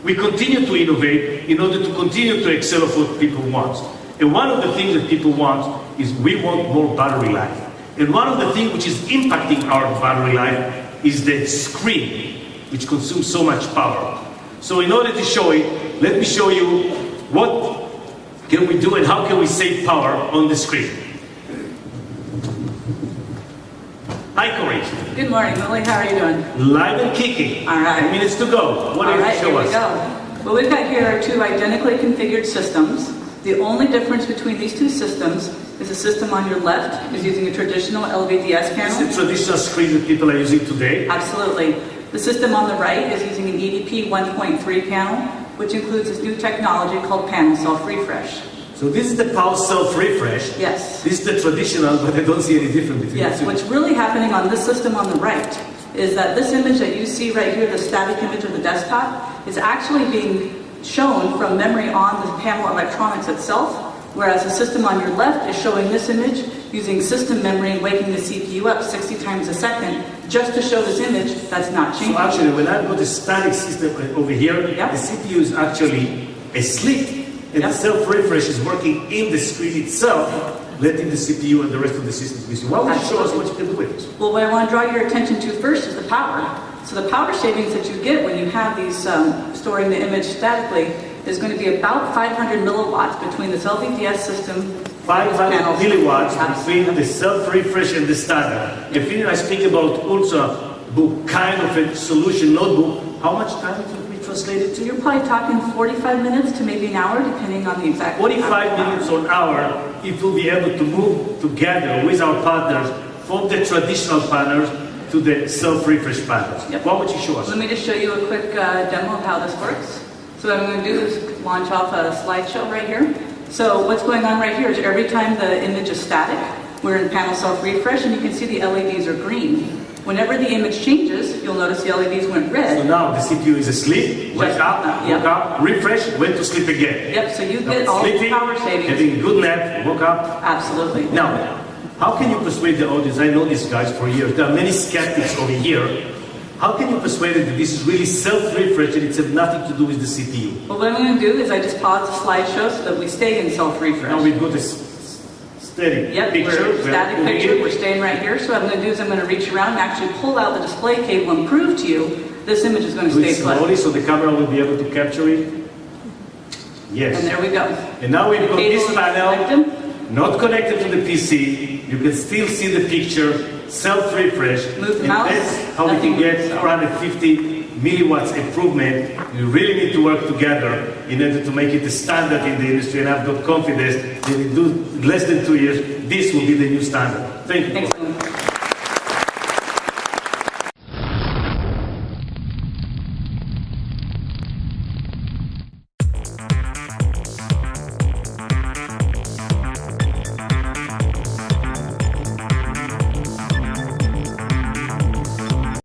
We continue to innovate in order to continue to excel of what people want. And one of the things that people want is we want more battery life. And one of the things which is impacting our battery life is the screen, which consumes so much power. So in order to show it, let me show you what can we do and how can we save power on the screen. Hi, Corey. Good morning, Lily. How are you doing? Live and kicking. All right. 10 minutes to go. What do you show us? All right, here we go. Well, we've got here two identically configured systems. The only difference between these two systems is the system on your left is using a traditional LVDS panel. This is the traditional screen that people are using today. Absolutely. The system on the right is using an EDP 1.3 panel, which includes this new technology called panel self-refresh. So this is the power self-refresh. Yes. This is the traditional, but I don't see any difference between Yes, the two. what's really happening on this system on the right is that this image that you see right here, the static image of the desktop, is actually being shown from memory on the panel electronics itself, whereas the system on your left is showing this image using system memory and waking the CPU up 60 times a second just to show this image that's not changing. So actually, when I've got the static system over here, Yep. the CPU is actually asleep, and Yep. the self-refresh is working in the screen itself, letting the CPU and the rest of the system be busy. Why don't you show us what you can do with it? Well, what I want to draw your attention to first is the power. So the power savings that you get when you have these storing the image statically is going to be about 500 milliwatts between this LVDS system. 500 panels. milliwatts Absolutely. between the self-refresh and the standard. If I speak about ultra-book kind of a solution notebook, how much time it will be translated to? You're probably talking 45 minutes to maybe an hour, depending on the exact 45 minutes or an hour, it will be able to move together with our partners from the traditional panels to the self-refresh panels. Yep. What would you show us? Let me just show you a quick demo of how this works. So what I'm going to do is launch off a slideshow right here. So what's going on right here is every time the image is static, we're in panel self-refresh, and you can see the LEDs are green. Whenever the image changes, you'll notice the LEDs went red. So now the CPU is asleep, wake up, Yep. woke up, refresh, went to sleep again. Yep, so you Now get it's all the sleeping, power savings. having a good nap, woke up. Absolutely. Now, how can you persuade the audience? I know these guys for years. There are many skeptics over here. How can you persuade them that this is really self-refresh and it's nothing to do with the CPU? Well, what I'm going to do is I just pause the slideshow so that we stay in self-refresh. Now we've got a steady Yep, picture. we're static picture. We're staying right here. So what I'm going to do is I'm going to reach around and actually pull out the display cable and prove to you this image is going to Do stay it slowly put. so the camera will be able to capture it. Yes. And there we go. And now we've got this Cable panel, connected. not connected to the PC. You can still see the picture, self-refresh. Move the And mouse, that's how we can nothing get moves. 450 milliwatts improvement. You really need to work together in order to make it a standard in the industry, and I've got confidence that in less than 2 years, this will be the new standard. Thank you. Thanks.